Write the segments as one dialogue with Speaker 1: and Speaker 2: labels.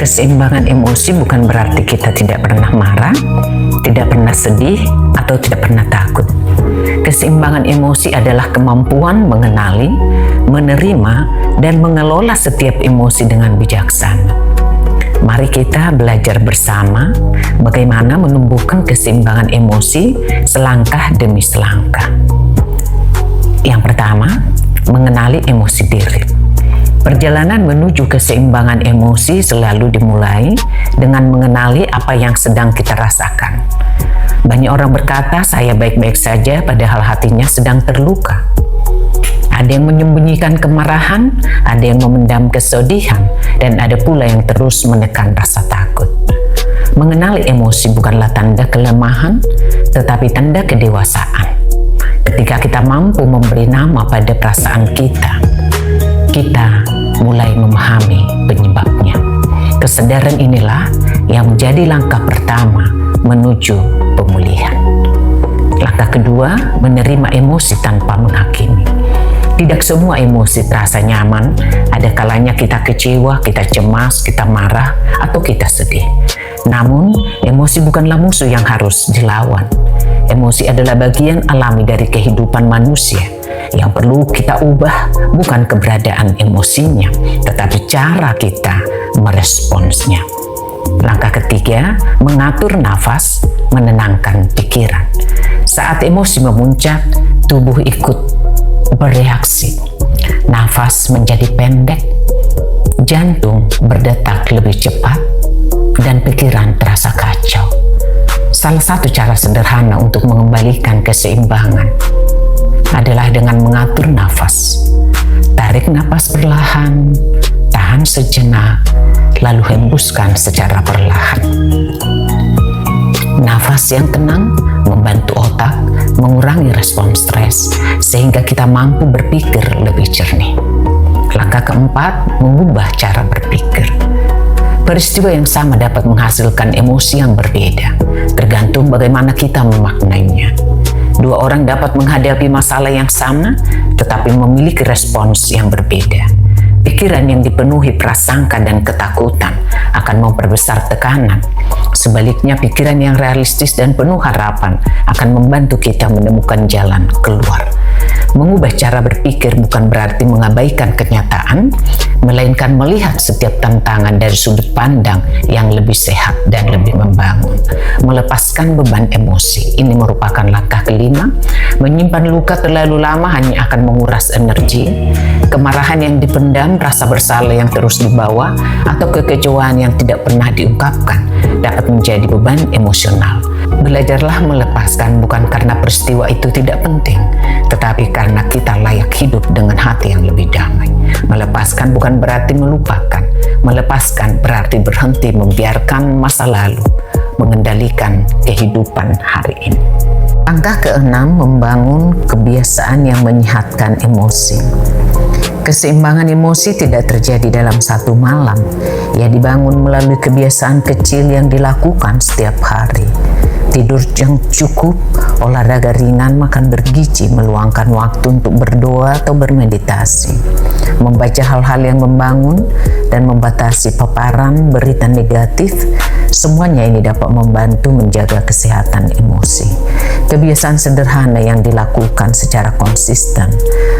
Speaker 1: Keseimbangan emosi bukan berarti kita tidak pernah marah, tidak pernah sedih, atau tidak pernah takut. Keseimbangan emosi adalah kemampuan mengenali, menerima, dan mengelola setiap emosi dengan bijaksana. Mari kita belajar bersama bagaimana menumbuhkan keseimbangan emosi selangkah demi selangkah. Yang pertama, mengenali emosi diri. Perjalanan menuju keseimbangan emosi selalu dimulai dengan mengenali apa yang sedang kita rasakan. Banyak orang berkata, saya baik-baik saja, padahal hatinya sedang terluka. Ada yang menyembunyikan kemarahan, ada yang memendam kesedihan, dan ada pula yang terus menekan rasa takut. Mengenali emosi bukanlah tanda kelemahan, tetapi tanda kedewasaan. Ketika kita mampu memberi nama pada perasaan kita mulai memahami penyebabnya. Kesadaran inilah yang menjadi langkah pertama menuju pemulihan. Langkah kedua, menerima emosi tanpa menghakimi. Tidak semua emosi terasa nyaman. Ada kalanya kita kecewa, kita cemas, kita marah, atau kita sedih. Namun, emosi bukanlah musuh yang harus dilawan. Emosi adalah bagian alami dari kehidupan manusia. Yang perlu kita ubah bukan keberadaan emosinya, tetapi cara kita meresponsnya. Langkah ketiga, mengatur nafas, menenangkan pikiran. Saat emosi memuncak, tubuh ikut bereaksi. Nafas menjadi pendek, jantung berdetak lebih cepat, dan pikiran terasa kacau. Salah satu cara sederhana untuk mengembalikan keseimbangan adalah dengan mengatur nafas. Tarik napas perlahan, tahan sejenak, lalu hembuskan secara perlahan. Nafas yang tenang membantu otak mengurangi respon stres sehingga kita mampu berpikir lebih jernih. Langkah keempat, mengubah cara berpikir. Peristiwa yang sama dapat menghasilkan emosi yang berbeda, tergantung bagaimana kita memaknainya. Dua orang dapat menghadapi masalah yang sama, tetapi memiliki respons yang berbeda. Pikiran yang dipenuhi prasangka dan ketakutan akan memperbesar tekanan. Sebaliknya, pikiran yang realistis dan penuh harapan akan membantu kita menemukan jalan keluar. Mengubah cara berpikir bukan berarti mengabaikan kenyataan, melainkan melihat setiap tantangan dari sudut pandang yang lebih sehat dan lebih membangun. Melepaskan beban emosi, ini merupakan langkah kelima. Menyimpan luka terlalu lama hanya akan menguras energi. Kemarahan yang dipendam, rasa bersalah yang terus dibawa, atau kekecewaan yang tidak pernah diungkapkan dapat menjadi beban emosional. Belajarlah melepaskan bukan karena peristiwa itu tidak penting, tetapi karena kita layak hidup dengan hati yang lebih damai. Melepaskan bukan berarti melupakan. Melepaskan berarti berhenti membiarkan masa lalu mengendalikan kehidupan hari ini. Langkah keenam, membangun kebiasaan yang menyehatkan emosi. Keseimbangan emosi tidak terjadi dalam satu malam. Ia dibangun melalui kebiasaan kecil yang dilakukan setiap hari. Tidur yang cukup, olahraga ringan, makan bergizi, meluangkan waktu untuk berdoa atau bermeditasi, membaca hal-hal yang membangun, dan membatasi paparan berita negatif. Semuanya ini dapat membantu menjaga kesehatan emosi. Kebiasaan sederhana yang dilakukan secara konsisten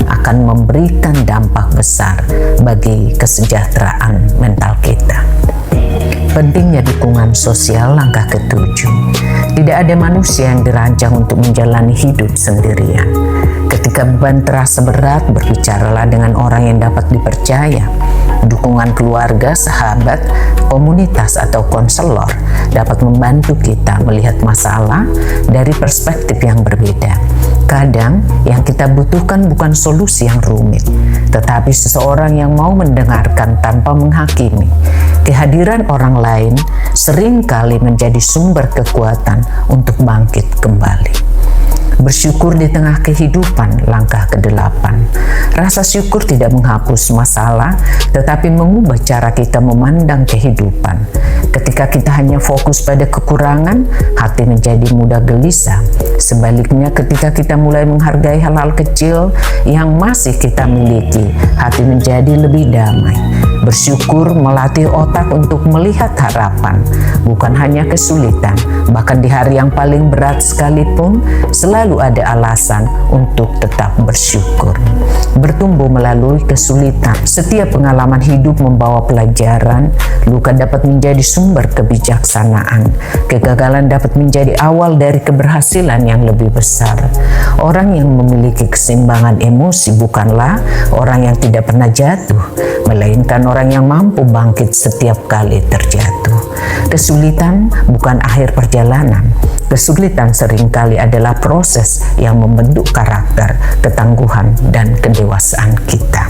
Speaker 1: akan memberikan dampak besar bagi kesejahteraan mental kita. Pentingnya dukungan sosial. Langkah ketujuh, tidak ada manusia yang dirancang untuk menjalani hidup sendirian. Ketika beban terasa berat, berbicaralah dengan orang yang dapat dipercaya. Dukungan keluarga, sahabat, komunitas, atau konselor dapat membantu kita melihat masalah dari perspektif yang berbeda. Kadang yang kita butuhkan bukan solusi yang rumit, tetapi seseorang yang mau mendengarkan tanpa menghakimi. Kehadiran orang lain seringkali menjadi sumber kekuatan untuk bangkit kembali. Bersyukur di tengah kehidupan. Langkah ke-8, rasa syukur tidak menghapus masalah, tetapi mengubah cara kita memandang kehidupan. Ketika kita hanya fokus pada kekurangan, hati menjadi mudah gelisah. Sebaliknya, ketika kita mulai menghargai hal-hal kecil yang masih kita miliki, hati menjadi lebih damai. Bersyukur melatih otak untuk melihat harapan, bukan hanya kesulitan. Bahkan di hari yang paling berat sekalipun, selalu ada alasan untuk tetap bersyukur. Bertumbuh melalui kesulitan. Setiap pengalaman hidup membawa pelajaran. Luka dapat menjadi sumber kebijaksanaan. Kegagalan dapat menjadi awal dari keberhasilan yang lebih besar. Orang yang memiliki keseimbangan emosi bukanlah orang yang tidak pernah jatuh, melainkan orang yang mampu bangkit setiap kali terjatuh. Kesulitan bukan akhir perjalanan. Kesulitan seringkali adalah proses yang membentuk karakter, ketangguhan, dan kedewasaan kita.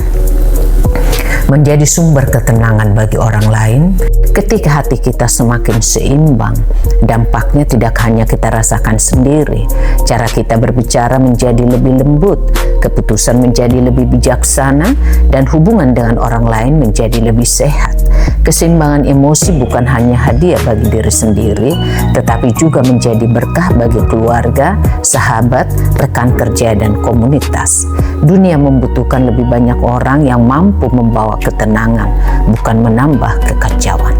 Speaker 1: Menjadi sumber ketenangan bagi orang lain. Ketika hati kita semakin seimbang, dampaknya tidak hanya kita rasakan sendiri. Cara kita berbicara menjadi lebih lembut, keputusan menjadi lebih bijaksana, dan hubungan dengan orang lain menjadi lebih sehat. Keseimbangan emosi bukan hanya hadiah bagi diri sendiri, tetapi juga menjadi berkah bagi keluarga, sahabat, rekan kerja, dan komunitas. Dunia membutuhkan lebih banyak orang yang mampu membawa ketenangan, bukan menambah kekacauan.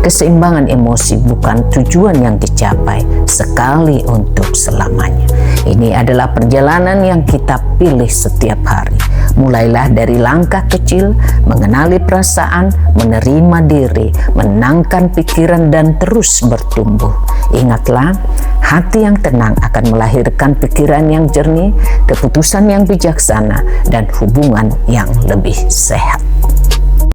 Speaker 1: Keseimbangan emosi bukan tujuan yang dicapai sekali untuk selamanya. Ini adalah perjalanan yang kita pilih setiap hari. Mulailah dari langkah kecil, mengenali perasaan, menerima diri, menenangkan pikiran, dan terus bertumbuh. Ingatlah, hati yang tenang akan melahirkan pikiran yang jernih, keputusan yang bijaksana, dan hubungan yang lebih sehat.